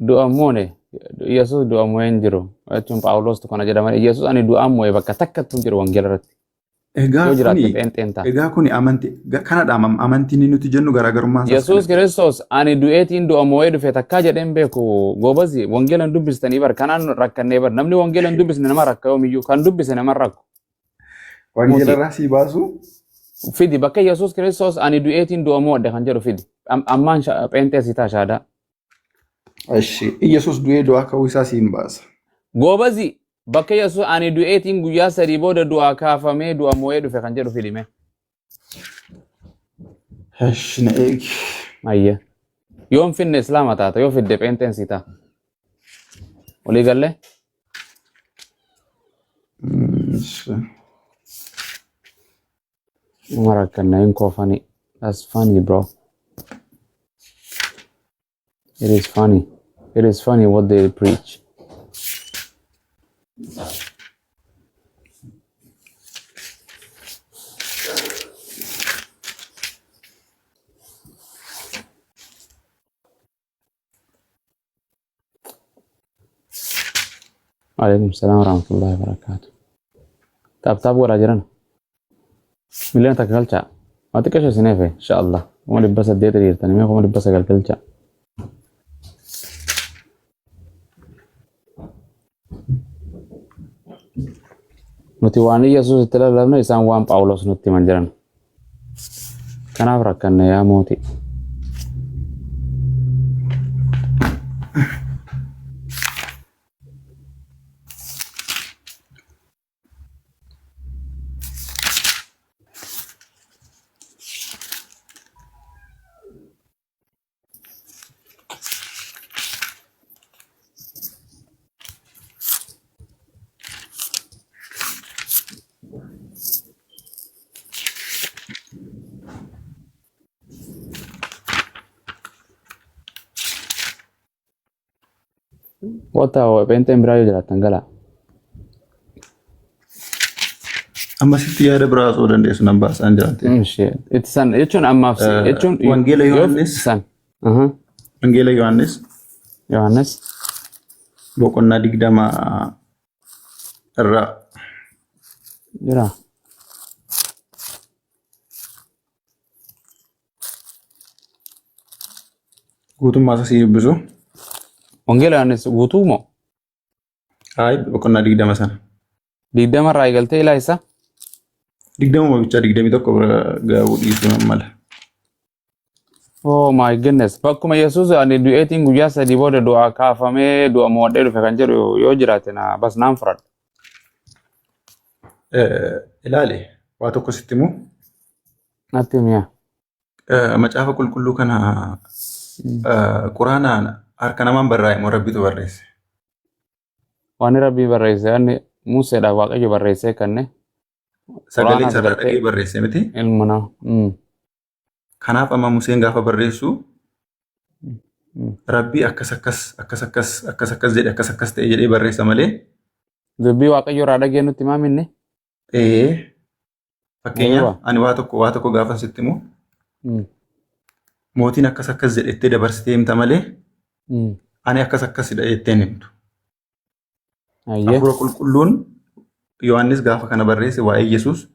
du'a moone Iyyasuus du'a mo'een jiru jechuun Phaawulos kana jedhama Iyyasuus ani du'a mo'e bakka takkattu hin jiru wangeela irratti yoo jiraatte pheenxeen ta'a. Egaa kuni amantii kanadha amantiin nuti jennu garaagarummaan isaa. Iyyasuus Kiristoos ani du'eetiin du'a mo'ee dhufe takkaa jedheen beeku gobazi wangeelan dubbistanii bar kanaan rakkannee bar namni wangeelan dubbisne nama rakka yoomiyyuu kan dubbise nama rakku. Wangeela irraa si baasu. Fidi bakka Iyyasuus Kiristoos ani du'eetiin du'a mo'adde kan jedhu fidi ammaan pheenxee si taashaadha. Ashi Iyyasuus du'ee du'aa ka'uu isaa si hin baasa. Gobazi bakka Iyyasuus ani du'eetiin guyyaa sadii booda du'aa kaafamee du'a mo'ee dhufe kan jedhu fidime. Ashi na eegi. Ayya. Yoon finne islaama taata yoo fidde pheenxeen si ta'a. Olii galle? Marakkanna hin koofani. That's funny, bro. It is funny. It is funny what they preach. Alaikum salam warahmatullahi wabarakatuh. Tab wala jiran. Miliyan takalcha. Mati kasha sinefe inshallah. Kuma dibasa dete dirtani me kuma dibasa galgalcha. Nuti waan Iyyasuus itti lallabne isaan waan Phaawulos nutti himan jiran. Kanaaf rakkanne yaa mootii. Wata pheenxeen biraa yoo jiraattan galaa. Amma sitti yaada biraa osoo dandeessu nan baasaan jiraatte. Itti san jechuun ammaaf jechuun Wangeela Yohaannis. Wangeela Yohaannis. Yohaannis. Boqonnaa 20 irraa. Jiraa. Guutummaa isaa si dubbisu. Wangeela Yohaannis guutuu moo? Hayi boqonnaa 20 sana. 20 irraa eegaltee ilaa isa? 20 bicha 21 bira gaa'uu dhiisuu mala. Oh my goodness. Bakkuma Iyyasuus ani du'eetiin guyyaa sadii booda du'aa kaafamee du'a mo'adhee dhufe kan jedhu yoo jiraate na bas naan fudhadha. Ilaali waa tokko sitti himu. Natti mi'a. Macaafa qulqulluu kana Quraanaan harka namaan barraa'e moo Rabbitu barreesse? Waan Rabbii barreesse ani Museedhaaf Waaqayyo barreessee kanne. Sagalee isaa dhagee barreesse miti? Ilma naa. Kanaaf amma Museen gaafa barreessu Rabbii akkas jedhe akkas ta'e jedhee barreessa malee. Dubbii Waaqayyo irraa dhagee nutti maa minne? Fakkeenyaaf ani waa tokko gaafa sitti himu. Mootiin akkas jedhettee dabarsitee himta malee ani akkas jettee himtu. Hafuura qulqulluun Yohaannis gaafa kana barreesse waa'ee Iyyasuus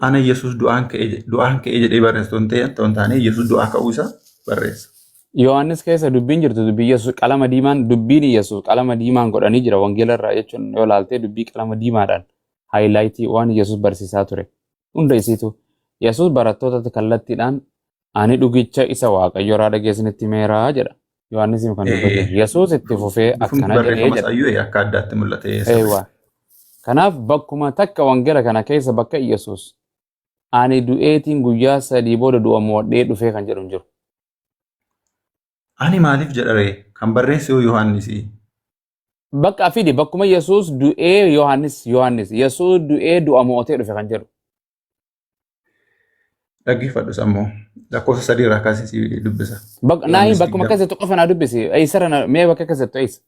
ana Iyyasuus du'aan ka'ee jedhee barreessu ta'on taane Iyyasuus du'aa ka'uu isaa barreessa. Yohaannis keessa dubbiin jirtu dubbii Iyyasuus qalama diimaan dubbiin Iyyasuus qalama diimaan godhanii jira wangeela irraa jechuun yoo laaltee dubbii qalama diimaadhaan haayilaayitii waan Iyyasuus barsiisaa ture. Hunda isiitu Iyyasuus barattoota kallattiidhaan ani dhugicha isa Waaqayyo irraa dhageessinitti meeraa jedha. Yohaannis kan dubbate Iyyasuus itti fufee akkana jedhee jedha. Akka addaatti mul'ate. Kanaaf bakkuma takka wangeela kana keessa bakka Iyyasuus ani du'eetiin guyyaa sadii booda du'a mo'adhee dhufee kan jedhu jiru. Ani maaliif jedharee kan barreesse Yohaannis. Bakka fidi bakkuma Iyyasuus du'ee Yohaannis Iyyasuus du'ee du'a mo'atee dhufe kan jedhu. Dhaggeeffadhu sammoo lakkoofsa 3 irraa kaasee dubbisa. Naayi bakkuma keessatti qofa naa dubbisi. Eessarra mee bakka keessatti eessa?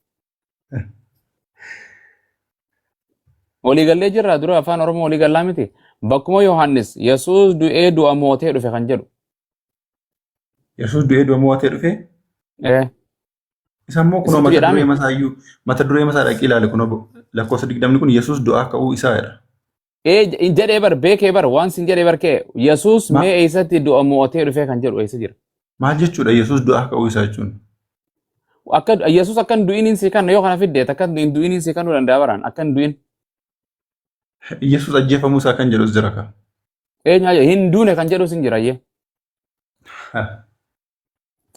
Waliigallee jirra dura afaan Oromoo waliigallaa miti. Bakkuma Yohaannis Iyyasuus du'ee du'a mo'atee dhufe kan jedhu. Iyyasuus du'ee du'a mo'atee dhufe? Isa immoo kunoo Isatu mata duree jedhame. masaayyuu mata duree masaa dhaqii ilaale kunoo lakkoofsa 20 kun Yesuus du'aa ka'uu isaadha. Jedhee bar beekee bar waan sin jedhee barkee Yesuus Ma mee eessatti du'a mo'atee dhufee kan jedhu eessa jira? maal jechuudha Yesuus du'aa ka'uu isaa jechuun? Akka Yesuus akkan du'iniin si kan yoo kana fiddeet akkan du'iniin si kan danda'a baraan akkan du'in. Yesuus ajjeefamuu isaa kan jedhus jira ka. Eenyu hin duune kan jedhu sin jira iyyee.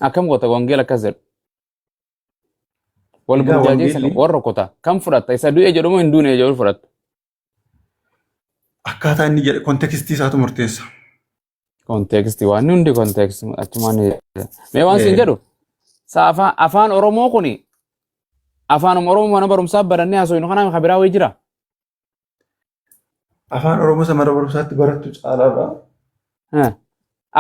Akkam goota wangeela akkas jedhu. Wal Egaa burjaajeessa wangeelli warra kota kan fudhatta isa du'e jedhamu hin duune jedhu fudhatta. akkaataa inni jedhe kontekstii isaatu murteessa. Kontekstii waan hundi kontekstii achumaan mee waan sin Eh, jedhu afaan Oromoo kuni afaan Oromoo mana barumsaa barannee haasofnu kanaan kan biraa wayii jira. Afaan Oromoo mana barumsaatti barattu caalaarraa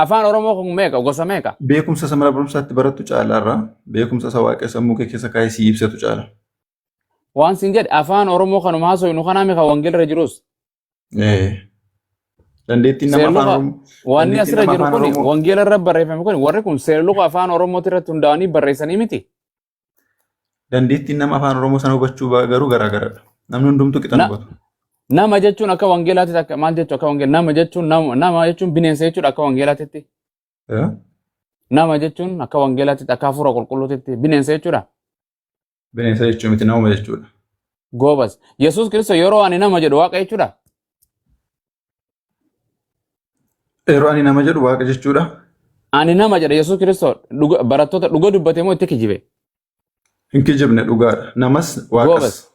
Afaan Oromoo kun meeqa gosa meeqa? beekumsa mana barumsaatti barattu caalaarraa beekumsa isa Waaqa sammuu kee keessa kaa'ee si ibsatu caala. Waan sin jedhe afaan Oromoo kanuma haasofnu kanaan kan wangeelra jirus. Dandeettiin nama afaan Seerluqa Oromoo waan inni dandeettiin asirra nama jiru afaan kun Oromoo wangeela irra barreeffame kun warri kun seerluqa afaan Oromooti irratti hundaa'anii barreessanii miti. dandeettiin nama afaan Oromoo sana hubachuu garuu garaagaradha. Namni hundumtuu qixa Na- hubatu. Nama jechuun akka wangeelaatti akka maal jechuun akka wangeela nama jechuun bineensa jechuudha akka wangeelaatti. Eh? Nama jechuun akka wangeelaatti akka hafuura qulqulluutti bineensa jechuudha. Bineensa jechuun miti nama jechuudha. Goobas. Yesuus Kiristoos yeroo ani nama jedhu waaqa jechuudha. Yeroo ani nama jedhu Waaqa jechuudha. Ani nama jedha Yesuus Kiristoos barattoota dhuga dubbatee moo itti kijibe. Hin kijibne dhugaadha. Namas Waaqas Goobas.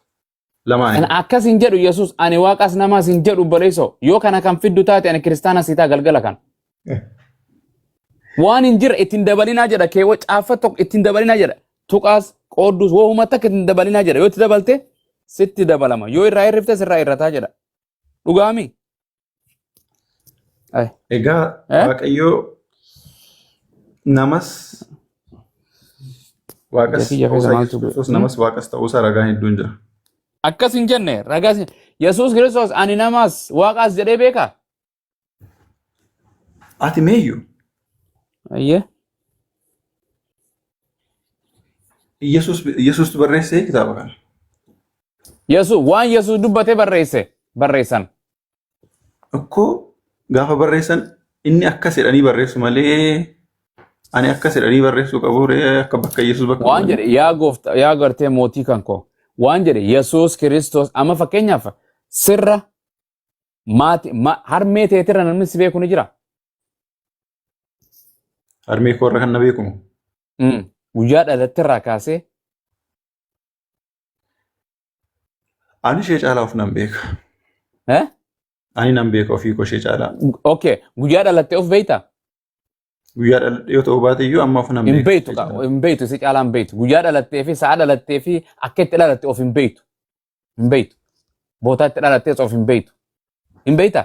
lamaani. Akkas hin jedhu Yesuus ani waaqas namaas hin jedhu baleessoo yoo kana kan fiddu taate ani kiristaana siitaa galgala kan. Eh. Waan hin jirre ittiin dabalinaa jedha keewwa caaffa tokko ittiin dabalinaa jedha tuqaas qoodduus woomuma takka ittiin dabalinaa jedha yoo itti dabalte sitti dabalama yoo irraa hirrifte sirraa hirrataa jedha dhugaami. Egaa Waaqayyoo namas Waaqas Jafii jafee ta'uusaa maaltu Yesuus Kiristoos namas Waaqas ta'uusaa ragaa hedduun jira. akkas hin jenne ragaa Yesuus Kiristoos ani namaas waaqaas jedhee beekaa. Ati meeyyu Ayyee. Yesuus barreessee kitaaba kana. Yesuus waan Yesuus dubbatee barreessan. Akkoo gaafa barreessan inni akkas jedhanii barreessu malee ani akkas jedhanii barreessuu qabu akka bakka Yesuus bakka Waan jedhe yaa gooftaa yaa gartee mootii kan koo waan jedhe Yesuus Kiristoos amma fakkeenyaaf sirra harmee teetirra namni si beeku ni jira. harmee koo irra kan na beekumu. Guyyaa dhalattirraa kaasee Ani ishee caalaa of nan beeka. Ani nan beeka ofii koo ishee caalaa. Okay guyyaa dhalattee of beeyta? Guyyaa dhaladhee yoo ta'u baate iyyuu amma of nan Hin beeka. beeytu si caalaa hin beeytu guyyaa dhalattee fi sa'a dhalattee fi akka itti dhalatte of hin beeytu. Hin beeytu. Bootaa itti dhalattees of hin beeytu. Hin beeyta?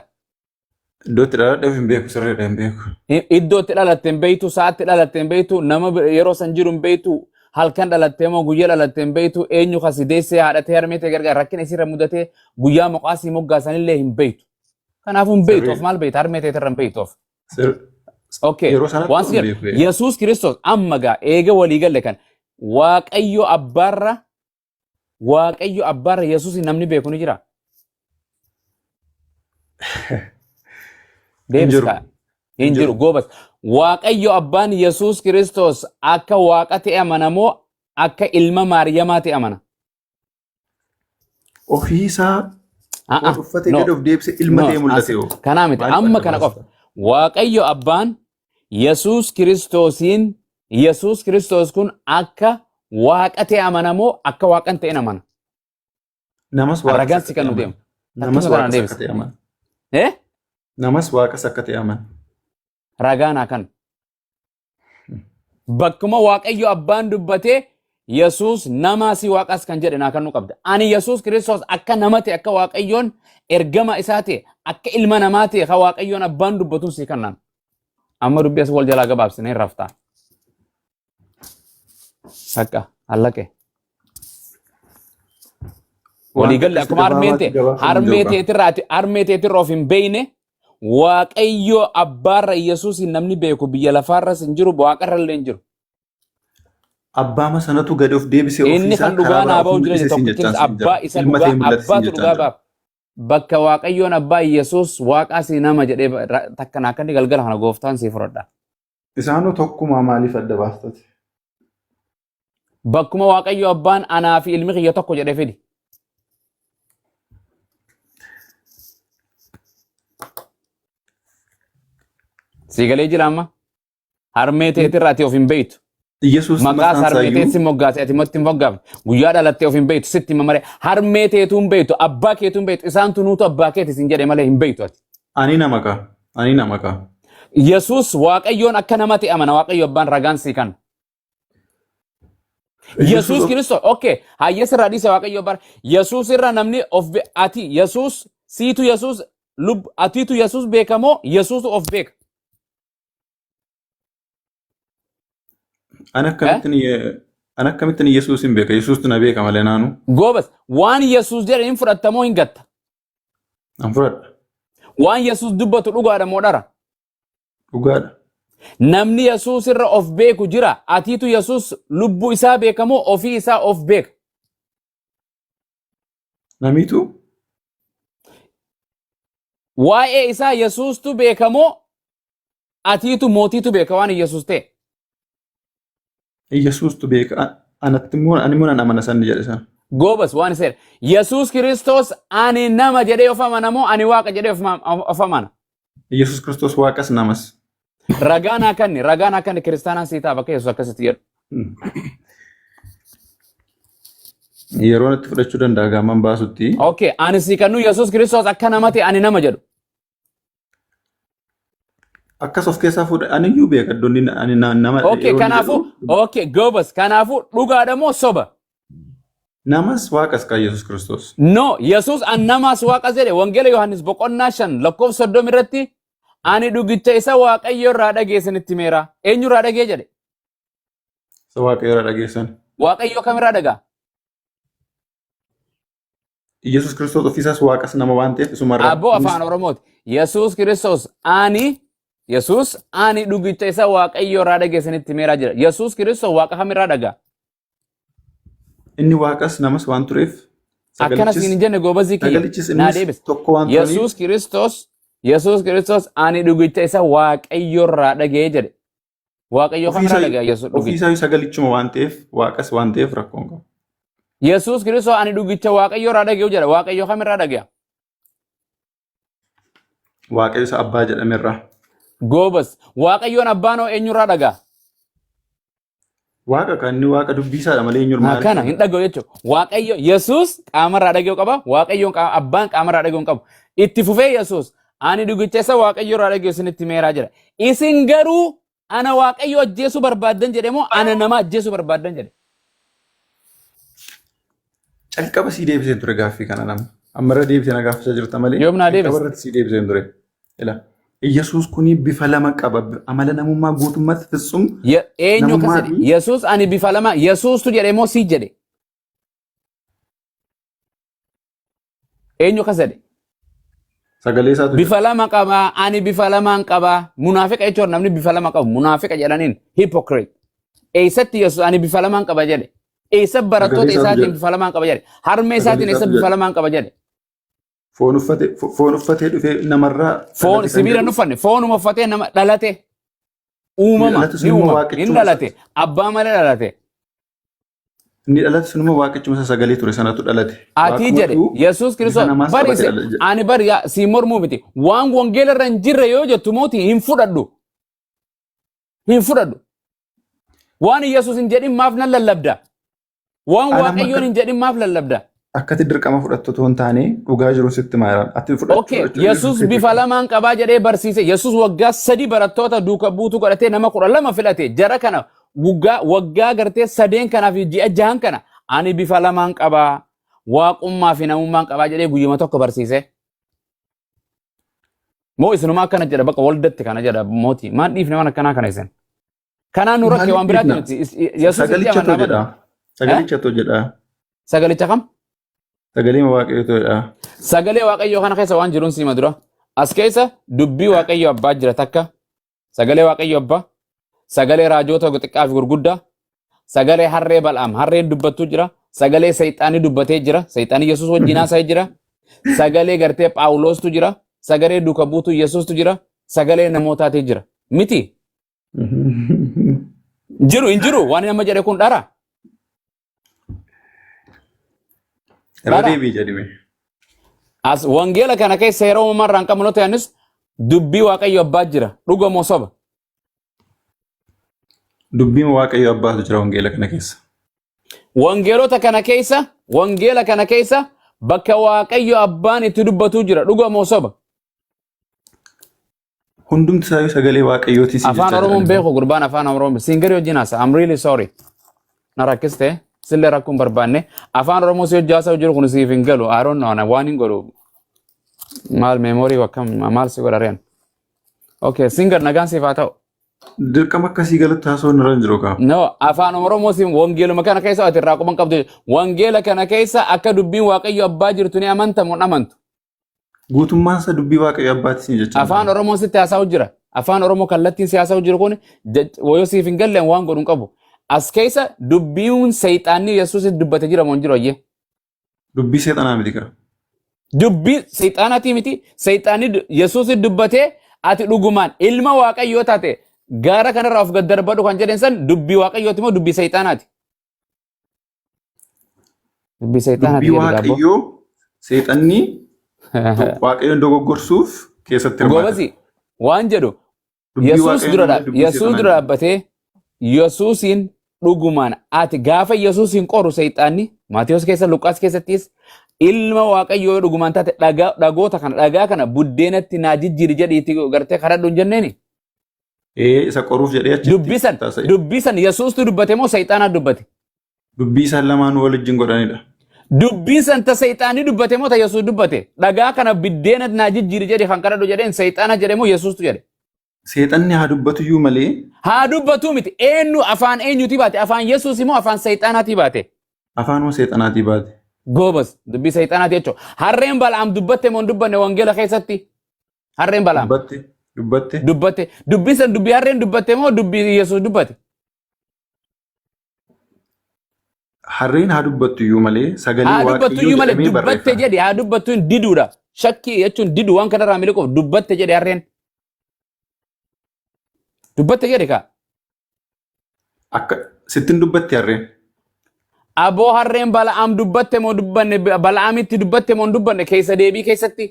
Iddoo itti dhaladhee of hin beeku sirriidha hin beeku. Iddoo itti dhalatte hin beeytu sa'aatti dhalatte hin beeytu nama yeroo san jiru hin beeytu halkan dhalattee moo guyyaa dhalatte hin beeytu eenyu kasi deessee haadhatee harmeetee gargaara rakkina isirra mudatee guyyaa maqaasii moggaasanillee hin beeytu. Kanaafuu hin beeytu of maal beeyta harmeetee irra hin beeytu of. Okay. Yeroo sanatti Waan of si hin jedhu beeku. Yesuus Kiristoos amma gaa eega walii galle kan Waaqayyo abbaarra Yesuus namni beeku ni jira. Deebisa. Hin jiru goobas. Waaqayyo abbaan Yesuus Kiristoos akka waaqa ta'e amanamoo akka ilma Maariyamaa ta'e amana. Ofiisaa uffatee gad of deebise ilma ta'e mul'ate yoo. Kanaa miti amma kana qofa. Waaqayyo abbaan Yesuus Kiristoos kun akka waaqa ta'e amanamoo akka waaqan ta'e amana. Namas waaqa Ragaan si kan nu deemu. Namas waaqa akka ta'e amana. Namas waaqas akka ta'e amana. Ragaan akan. Bakkuma Waaqayyo abbaan dubbatee Yesuus namaa si waaqas kan jedhe naa kan nu qabda. Ani Yesuus Kiristoos akka nama ta'e akka Waaqayyoon ergama isaa ta'e akka ilma namaa ta'e ka Waaqayyoon abbaan dubbatuun si kannaan. Amma dubbii as wal jalaa gabaabsinee raftaa. Sakka hallaqe. Waliigalle akkuma harmee teetirra of hin beeyne Waaqayyo abbaarra Yesuus namni beeku biyya lafaarras hin jiru waaqarra illee hin jiru. Abbaama sanatu gad of deebisee Inni ofiisaa kan dhugaa karaa naa biraa ba'u ofii jira mul'ise siin tokkichis jechaan siin abbaa jira. isa Ilma dhugaa ta'ee mul'ate siin abbaatu jechaan dhugaa jira. baaf. Bakka Waaqayyoon abbaa Iyyasuus waaqaa si nama jedhee takka naa kan galgala kana gooftaan si fudhadha. Isaanoo tokkumaa maaliif adda baastati? Bakkuma Waaqayyo abbaan anaa fi ilmi kiyya tokko jedhee fidi. Siigalee jira amma harmee teetirraa ati of hin beektu. Iyyasuus Maqaas mataan harmee teetti isaayyuu moggaase ati motti hin moggaafne. Guyyaa dhalattee of hin beektu sitti mamaree harmee teetuu hin beektu abbaa keetuu hin beektu isaan tunuutu abbaa keeti sin jedhe malee hin beektu ati. ani nama kaa. Ani nama kaa. Yesuus Waaqayyoon akka namatti amana Waaqayyo abbaan ragaan sii kana. Yesuus Kiristoos okay hayya sirraa dhiisa Waaqayyo abbaan Yesuus irra namni of ati Yesuus siitu Yesuus atiitu Yesuus beekamoo Yesuusu of beeka. Ana akkamittiin Iyyasuus hin beeka? Iyyasuustu na beeka malee naanu. Goobas waan Yesuus jedhe hin fudhattamoo hin gatta. An fudhadha. Waan Yesuus dubbatu dhugaadha moo dhara? Dhugaadha. Namni Yesuus irra of beeku jira. Atiitu Yesuus lubbuu isaa beekamoo ofii isaa of beeka. Namiitu? Waa'ee isaa Yesuustu beekamoo atiitu mootiitu beeka waan Yesuus ta'e. Iyyasuustu beeka. Anatti immoo ani immoo nan amana sanni jedhe sana. Goobas waan isa jedhe. Yesuus Kiristoos ani nama jedhee of amana moo ani waaqa jedhee of amana? Iyyasuus Kiristoos waaqas namas. Ragaan akkanni kiristaanaan sii ta'a bakka Yesuus akkasitti jedhu. Yeroo itti fudhachuu danda'a gaaman baasutti. Okay, ani sii kannu Yesuus Kiristoos akka nama ta'e ani nama jedhu. Akkas of keessaa fuudha. Ani iyyuu beeka iddoon ani nama. Okay, kanaafu goobas kanaafu dhugaadha moo soba? Namas waaqas kaa Iyyasuus Kiristoos. No, Yesuus an namas waaqa jedhe wangeela Yohaannis boqonnaa 5 lakkoofsa 30 irratti ani dhugicha isa Waaqayyo irraa dhageessanitti meera. Eenyu irraa dhagee jedhe? Isa Waaqayyo irraa dhageessan. Waaqayyo kamirraa dhagaa? Iyyasuus Kiristoos ofiisaas waaqas nama waan ta'eef isumarraa. Abboo afaan Oromooti. Yesuus Kiristoos ani dhugicha isa Waaqayyo irraa dhageessanitti meera jira. Yesuus Kiristoos waaqa kamirraa dhagaa? Inni waaqas namas waan tureef. Akkanas hin jenne goobazii kiyya. Naa deebis. Yesuus Kiristoos ani dhugicha isa Waaqayyo irraa dhagee jedhe. Waaqayyo kamirraa dhagaa Yesuus dhugicha. Ofiisaa sagalichuma waan ta'eef waaqas waan ta'eef rakkoon qabu. Yesuus Kiristoos ani dhugicha Waaqayyo irraa dhagee jedhe. Waaqayyo kamirraa dhagaa? Waaqayyo isa abbaa jedhamerraa. Goobas Waaqayyoon abbaanoo eenyurraa dhagaa? Waaqa kan inni waaqa dubbisaadha malee eenyurraa. Kana hin dhaga'u jechuudha. Waaqayyo Yesuus qaamarraa dhaga'u qaba. Waaqayyoon abbaan qaamarraa dhaga'u hin qabu. Itti fufee Yesuus ani dhugicha isa Waaqayyo irraa dhaga'u isinitti meeraa jira. Isin garuu ana Waaqayyo ajjeesuu barbaaddan jedhe moo ana nama ajjeesuu barbaaddan jedhe? Calqaba sii deebiseen ture gaaffii kana nama. Ammarra deebisee na gaaffisaa jirta malee. Yoom naa deebise? Calqaba irratti sii deebiseen ture. Ila. Iyyasuus kuni bifa lama qaba. Amala namummaa guutummaatti fitsum. Eenyu kasedhe? Yesuus ani bifa lama Yesuustu jedhe moo sii jedhe? Eenyu kasedhe? Sagalee isaatu. Bifa lama qaba ani bifa lamaan qaba. Munaafiqa jechuun namni bifa lama qabu. Munaafiqa jedhaniin hypocrite. Eessatti Yesuus ani bifa lamaan qaba jedhe. Eessa barattoota isaatiin bifa lamaan qaba jedhe. Harmee isaatiin eessa bifa lamaan qaba jedhe. Foon uffatee dhufee namarraa. Foon sibiila hin uffanne foonuma uffatee nama dhalate. Uumama hin dhalate abbaa malee dhalate. Inni dhalate sunuma waaqichuma sagalee ture sanatu dhalate. Ati jedhe Yesuus Kiristoos barise ani bari si mormuu miti waan wangeela irra hin jirre yoo jettu mooti hin fudhadhu. Hin fudhadhu. Waan Yesuus hin jedhin maaf nan lallabda. Waan Waaqayyoon hin jedhin maaf lallabda. Akkati dirqama fudhattoota hin taane dhugaa jiru sitti maayiraan. Ati fudhatu. Okay, Yesuus bifa lamaan qabaa jedhee barsiise. Yesuus waggaa 3 barattoota duuka buutu godhatee nama 12 filate. Jara kana waggaa gartee 3 kanaaf ji'a 6 kana ani bifa lamaan qabaa. Waaqummaa fi namummaan qabaa jedhee guyyuma tokko barsiise. Moo isinuma akkana jedha bakka waldatti kana jedha mootii. Maan dhiifne waan akkanaa kana isin. Kanaan nu rakkee waan biraatti nuti. Sagalicha jedha. Sagalicha jedha. Sagalicha kam? Sagalee Waaqayyoo jedha. Sagalee Waaqayyoo kana keessa waan jiruun siima dura. As keessa dubbii Waaqayyoo abbaa jira takka. Sagalee Waaqayyoo abbaa. Sagalee raajota xiqqaa fi gurguddaa. sagalee harree bal'aam harreen dubbattu jira sagalee sayxaanii dubbatee jira sayxaanii Yesuus wajjin haasa'ee jira sagalee gartee Phaawulostu jira sagalee duuka buutu Yesuustu jira sagalee namootaatii jira miti jiru hin jiru waan nama jedhe kun dhara Radeebii jedhime. as wangeela kana keessa yeroo marraan qabnu ta'anis dubbii waaqayyo abbaa jira dhuga moo soba Dubbiin Waaqayyo Abbaatu jira wangeela kana keessa. wangeelota kana keessa bakka waaqayyo abbaan itti dubbatu jira dhuga moo soba Hundumti isaa sagalee Waaqayyooti si afaan oromoon beeku gurbaan afaan oromoon singari wajjin haasa I'm really sorry na rakkiste sille rakkuun barbaanne afaan oromoo si hojjaasa jiru kun siif hin galu I don't know waan hin godhu maal memorii wakkam maal si godhareen okay singar nagaan siif haa ta'u Dirqama akkasii galatti haasawwan irra hin jiru kaa. no afaan oromoo si wangeeluma kana keessa ati irraa quban qabdu wangeela kana keessa akka dubbiin waaqayyo abbaa jirtu ni amantamu amantu Guutummaan isaa dubbii Waaqayyo Abbaati si jechuudha. afaan oromoo sitti haasa'u jira afaan oromoo kallattiin si haasa'u jiru kun wayoo siif hin galleen waan godhu hin qabu as keessa dubbiin sayxaanii Yesuus dubbate jira moo hin jiru ayyee Dubbii seexanaa miti kira. dubbii sayxaanatii miti sayxaanii Yesuus dubbatee ati dhugumaan ilma waaqayyoo taate gaara kanarraa of gad darbadhu kan jedhan san dubbii waaqayyooti moo dubbii sayxaanaati dubbii sayxaanaati Dubbii Waaqayyoo seexanni Waaqayyoon dogoggorsuuf keessatti hirmaata. goobasi waan jedhu Dubbii Yesuus Waaqayyoo dura malee dubbii Yesuus seexanaa dura miti. dhaabbatee Yesuusin dhugumaan ati gaafa Yesuusin qoru sayxaanni Maatiyos keessa Luqaas keessattis ilma waaqayyoo dhugumaan taate dhagoota kana dhagaa kana buddeenatti naa jijjiiri jedhiitti gartee kadhadhu hin jenneeni Isa qoruuf jedhee achitti dubbii san Yesuustu dubbate moo sayxaanaa dubbate dubbii isaan lamaan waliin godhanidha. dubbii san ta sayxaanii dubbate moo ta Yesuus dubbate dhagaa kana buddeenatti naa jijjiiri jedhi kan kadhadhu jedheen sayxaana jedhe moo Yesuustu jedhe Seexanni haa dubbatu iyyuu malee haa dubbatu miti eenyu afaan eenyuti baate afaan Yesuus moo afaan sayxaanaati baate afaanuma seexanaatii baate. goobas dubbii sayxaanaati jechuudha harreen bal'aam dubbatte moo hin dubbanne wangeela keessatti harreen bal'aam Dubbatte. dubbii san dubbii harreen dubbatte moo dubbii Yesuus dubbate Harreen haa dubbattu iyyuu malee sagalee haa dubbattu iyyuu malee dubbatte jedhi haa dubbattu hin diduudha shakkii jechuun didu waan kanarraa miliquuf dubbatte jedhi harreen dubbatte jedhi kaa Akka sittin dubbatti harreen. aboo harreen bal'aam dubbatte moo dubbanne bal'aamitti dubbatte moo hin dubbanne keessa deebii keessatti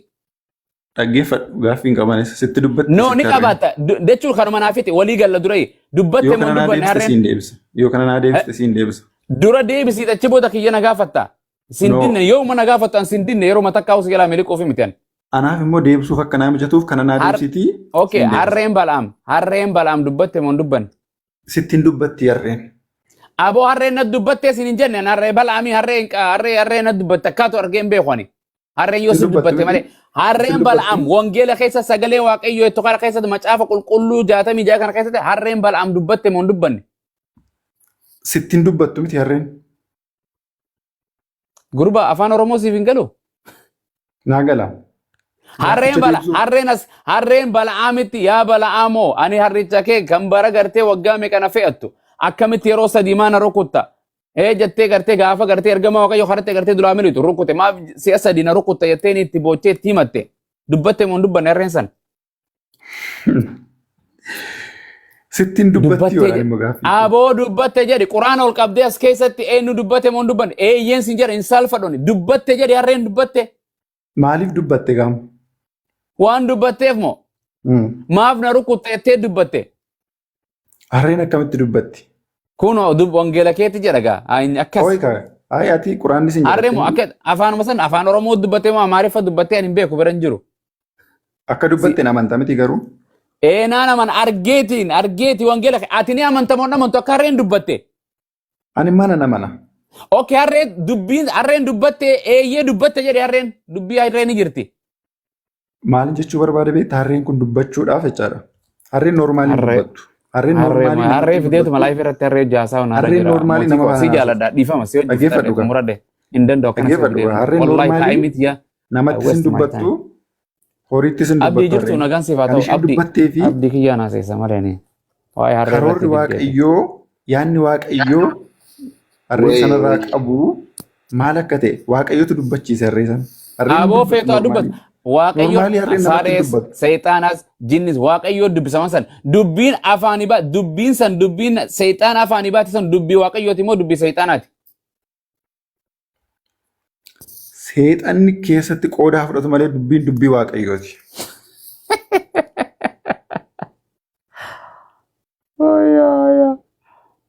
Dhaggeeffadhu gaaffii hin qabanis sitti dubbatti. no ni qabaata jechuun kanuma naafite walii galla dura dubbatte moo hin dubbanne harreen Yoo kana naa deebiste siin deebisa. dura deebisii achi booda kiyya na gaafatta sindinne yoo mana gaafattan sindinne yeroo matakkaa usi galaa miliquuf mitian Anaaf immoo deebisuuf akka naa mijatuuf kana naa deebisitii. okay harreen bal'aam dubbatte moo hin dubbanne Sittin dubbatti harreen. aboo harreen na dubbattee sin hin jenne harree bal'aamii harreen na dubbatte akkaatu argeen beekani harreen yoo sin dubbatte malee harreen bal'aam wangeela keessa sagalee waaqayyoo itti kana keessatti macaafa qulqulluu 66 kana keessatti harreen bal'aam dubbatte moo hin dubbanne Sittin dubbattu miti harreen. gurba afaan oromoo siif hin galu Naa gala. harreen bal'aamitti yaa bal'aamoo ani harricha kee kan bara gartee waggaa meeqana fe'attu akkamitti yeroo sadii maana rukutta jettee gartee gaafa gartee ergama waaqayyo harree gartee duraa militu rukkute maaf si'a sadii na rukutta jettee itti boochee itti himatte dubbatte moo hin dubbanne harreen san Sittin dubbatti yoo immoo gaaffii. aboo dubbatte jedhi quraana ol qabdee as keessatti eenyu dubbatte moo hin dubbanne eeyyeen sin jedha hin saalfadhooni dubbatte jedhi harreen dubbatte Maaliif dubbatte gaamu? waan dubbatteef moo maaf na rukutta jettee dubbatte Harreen akkamitti dubbatti? kun wangeela keetti jedha gaa akkas Ayi ati quraanni sin harree moo akka afaanuma san afaan oromoo dubbattee moo amaariffa dubbattee ani hin beeku bira hin jiru Akka dubbatte hin amanta miti garuu. naan aman argeeti wangeela ati ni amanta moo namantu akka harreen dubbatte Ani mana namana. okay harreen dubbatte eeyyee dubbatte jedhe harreen dubbii harreen ni jirti Maal jechuu barbaade beektaa harreen kun dubbachuudhaaf jechaadha. Harreen noormaalii dubbattu. harree fideetuma laayif irratti harree jaasaa onaa Harreen normaalii nama si jaaladha dhiifama si Dhaggeeffadhu gaa. muradhe hin danda'u akkana Dhaggeeffadhu gaa. Harreen normaalii namatti sin dubbattu horiitti sin abdii dubbattu. jirtu nagaan siif haa Kan isheen ta'u dubbattee fi abdii kiyyaa naaseessa malee waa'ee harree karoorri Waaqayyoo yaanni waaqayyoo harree sanarraa qabu maal akka ta'e waaqayyootu dubbachiise harree sana. Aboo feetu dubbat. Waaqayyo Normaalii harreen namatti Saarees dubbatu. Seexaanas Jinnis Waaqayyo dubbisaman san dubbiin afaanii baate dubbiin san dubbiin Seexaan afaanii baate san dubbii Waaqayyooti moo dubbii Seexaanaati? Seexanni keessatti qoodaa fudhatu malee dubbiin dubbii waaqayyooti. Oh yeah.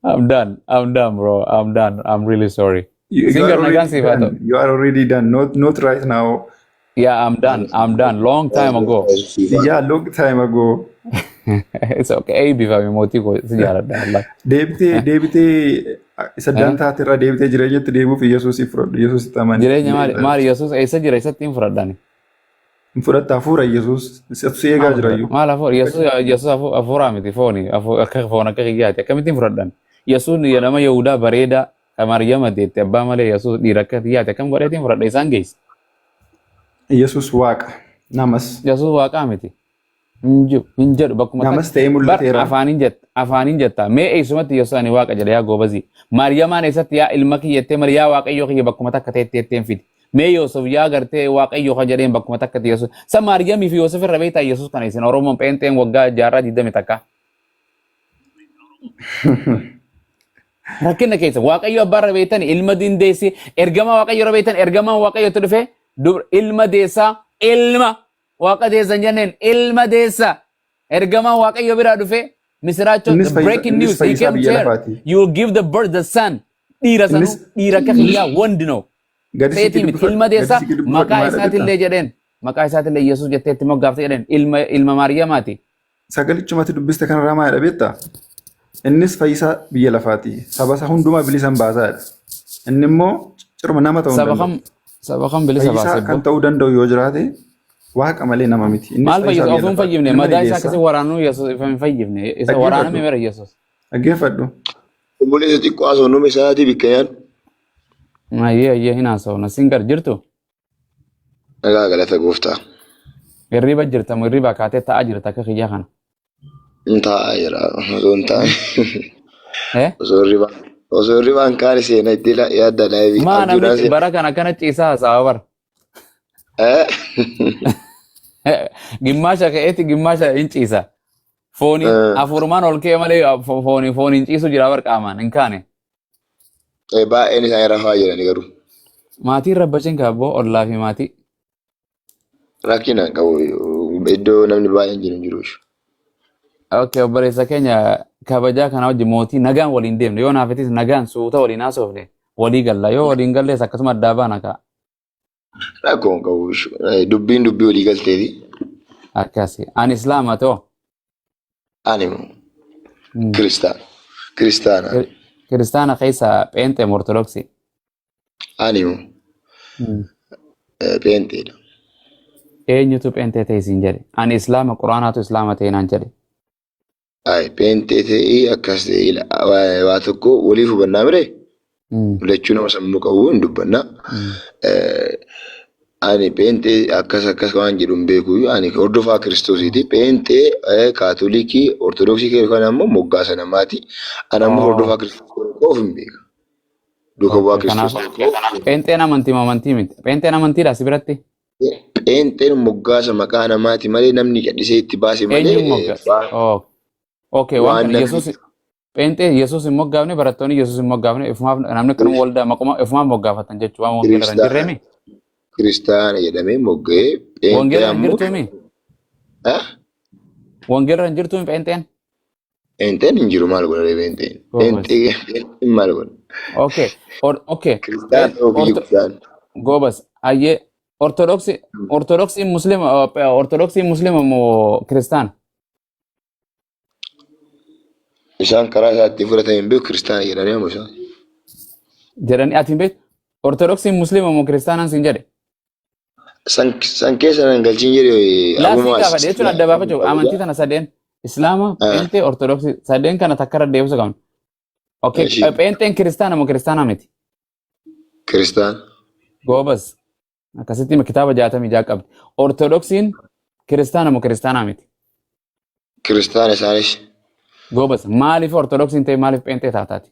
I'm done, bro. I'm done. I'm really sorry. Singer nagaan siif haa ta'u. You are already done. Not right now. Yeah, I'm done. Long time ago. Yeah, long time ago. It's okay. Eebbifame mootii koo si jaaladha. Allah. Deebitee isa dantaati irraa deebitee jireenyatti deemuuf Iyyasuusiif fudhadhu. Iyyasuusitti amani. Jireenya maali Yesuus eessa jira isatti hin fudhadhani? Hin fudhatta hafuura Iyyasuus. Isatu si eegaa jira iyyuu. Maal hafuura? Yesuus hafuuraa miti fooni. Akka foon akka kiyyaati. Akkamittiin fudhadhan? Yesuus nama Yahudaa bareedaa kan Maariyaama deette abbaa malee Yesuus dhiira akka kiyyaati. Akkam godheetiin fudhadha isaan geesse? Iyyasuus waaqa. Namas. Yesuus waaqaa miti. Hin jedhu bakkuma Namas ta'ee mul'ateera. Afaaniin jetta. Mee eessumatti Yesuus ani waaqa jedha yaa goobazii. Maariyaamaan eessatti yaa ilma kiyyattee malee yaa waaqayyoo kiyya bakkuma takka ta'etti jetteen fidi. Mee Yoosef yaa gartee waaqayyoo kan jedheen bakkuma takka ta'e Yesuus. Sa Maariyaamii fi Yoosef irra beektaa Yesuus kana isin Oromoon pheenxeen waggaa jaarraa 20 takka. Rakkina keessa waaqayyo abbaarra beektan ilma dindeessi ergama waaqayyo irra beektan ergamaan waaqayyotti dhufe ilma deessaa ilma waaqa deessan jenneen ilma deessa ergamaan waaqayyo biraa dhufe misiraachoon breaking news he came here you will give the birth the son dhiira sanuu dhiira akka kiyyaa wandi no seetii miti ilma deessa maqaa isaatillee jedheen maqaa isaatillee Yesuus jetteetti moggaafte jedheen ilma Maariyaamaati. Sagalichumatti dubbiste kanarraa maalidha beektaa? Innis fayyisaa biyya lafaati. Saba isaa hundumaa bilisan baasaadha. Inni immoo cirma nama ta'uu danda'u. Saba kan bilisa baasee Fayyisaa kan ta'uu danda'u yoo jiraate waaqa malee nama miti. Maal fayyisa ofuun fayyifne madaa isaa akkasii waraanuu Yesuus ifa hin fayyifne isa waraaname mira Yesuus. Dhaggeeffadhu. Obboleessa xiqqoo haasawnuun isaatii bikkayaan. Ayyee hin haasawna singar jirtu. Nagaa galata gooftaa. Hirriba jirta moo hirriba kaatee taa'aa jirta akka kiyyaa kana. Taa'aa jira osoo hin taa'e. Osoo hirribaan kaan seenaa itti yaadda laabii. Maa namni bara kana akkana ciisaa haasawaa bara. Gimmaasha ka'eetti gimmaasha hin ciisa. Fooni afurmaan ol ka'e malee fooniin ciisu jira bara qaamaan hin kaane. Baay'een isaanii rafaa jirani garuu. Maatiin rabbashin kaabboo ollaa fi maatii. Rakkina qabu iddoo namni baay'een jiru hin jiru. Okay, obboleessa keenya kabajaa kana wajji mootii nagaan waliin deemne yoo naafetis nagaan suuta waliin haasofne walii galla yoo waliin gallees akkasuma addaa baana ka'a. Rakkoon qabu dubbiin dubbii walii galteeti. Akkasi ani islaama ta'oo. Ani kiristaana. Kiristaana keessa pheenxee ortodoksii. Ani pheenxeedha. Eenyutu pheenxee ta'e siin jedhe ani islaama quraanaatu islaama ta'e naan jedhe. Pheenxee ta'ee akkas ta'e waa tokko waliif hubannaa mire lachuu nama sammuu qabu hin dubbannaa. Ani pheenxee akkas waan jedhu hin beeku ani hordofaa kiristoosiiti. Pheenxee kaatolikii ortodoksii yookaan ammoo moggaasa namaati. Ani ammoo hordofaa kiristoosii qofa hin beeka. Duuka bu'aa kiristoosii. Pheenxeen amantii miti. Pheenxeen amantiidha si biratti. Pheenxeen moggaasa maqaa namaati malee namni gadhisee itti baase malee. Eenyuun moggaasa? Okay, waan kana Yesuus pheenxee Yesuus hin moggaafne barattoonni Yesuus hin moggaafne ifumaaf namni kan waldaa maquma ifumaaf moggaafatan jechuudha waan wangeela irra jirreemi. Kiristaana jedhamee mogga'ee wangeela irra jirtuumi. Wangeela irra jirtuumi pheenxeen. Pheenxeen hin jiru maal godhee pheenxeen. Pheenxeen maal godhe. Okay. Kiristaana Goobas ayyee ortodoksii muslima moo kiristaana? Isaan karaa isaatti fudhatan hin beeku kiristaana jedhanii ammoo isaan. Jedhanii ati hin beektu? Ortodoksiin muslima moo kiristaanaan siin jedhe? San keessa nan galchiin jedhe. Laafii gaafadhe jechuun adda baafachuu amantii tana sadeen islaama pheenxee ortodoksii sadeen kana takka irra deebisu qabna. Okay, pheenxeen kiristaana moo kiristaanaa miti? Kiristaana. Goobas akkasitti kitaaba 66 qabdi. Ortodoksiin kiristaana moo kiristaanaa miti? Kiristaana isaanis. Goobas maaliif ortodoksiin ta'e maaliif pheenxee taataati?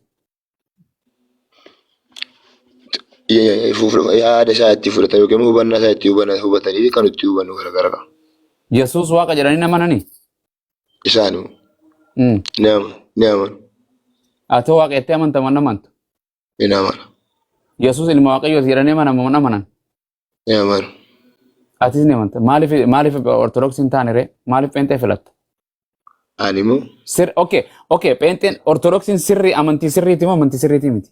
Yaada isaa itti fudhatan yookiin hubannaa isaa itti hubatanii kan itti hubannu garagara. Yesuus waaqa jedhanii nama nani? Isaanuu ni amanu. Ati waaqettee amantaman amantu? Ni amanu. Yesuus ilma waaqayyooti jedhanii amanan? Ni amanu. Atis ni amanta. Maaliif ortodoksiin taane ree? Maaliif pheenxee filatta? Ani immoo Okay, pheenxeen ortodoksiin sirrii amantii sirriiti moo amantii sirriitii miti?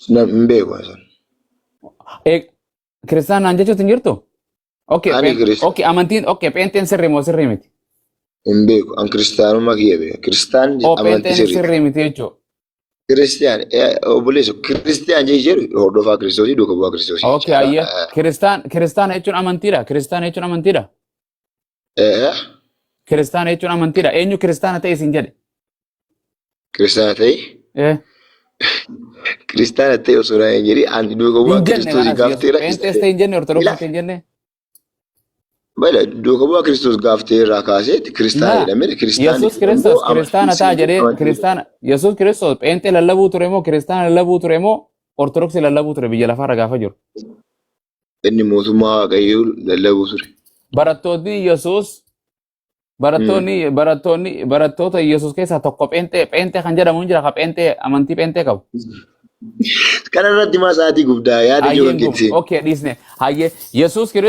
hin beeku isaan. Kiristaanaan jechuutti hin jirtu? Ani Kirista. Amantiin pheenxeen sirrii moo sirrii miti? Hin beeku. An kiristaanummaa kiyya beeka. Kiristaan amantii Pheenxeen sirrii. sirrii miti jechuudha. Kiristiyaan obboleessu kiristiyaan jedhu hordofaa kiristoosii duuka bu'aa kiristoosii. Okay, ayya. Kiristaana jechuun amantiidha. Kiristaana jechuun amantiidha. Kiristaana jechuun amantiidha. Eenyu kiristaana ta'e isin jedhe? Kiristaana ta'e kiristaana ta'e osoo hin jedhin ani duuka bu'aa kiristoosii gaafteera. Pheenxees ta'e hin jenne ortodoksii ta'e hin jenne. Bala duuka bu'aa kiristoos gaaftee irraa kaasee kiristaana jedhamee Yesuus Kiristoos kiristaana ta'a jedhee kiristaana Yesuus Kiristoos pheenxee lallabuu ture moo kiristaana lallabuu ture moo ortodoksii lallabuu ture biyya lafaarra gaafa jiru? Inni mootummaa waaqayyoo lallabuu ture. Barattoonni Yesuus barattoota Yesuus keessaa tokko pheenxee kan jedhamu hin jira ka pheenxee amantii pheenxee qabu. Kana irratti maa sa'aatii guddaa yaada jiru gaggeessee. Okay, dhiisne. Hayyee Yesuus Kiristoos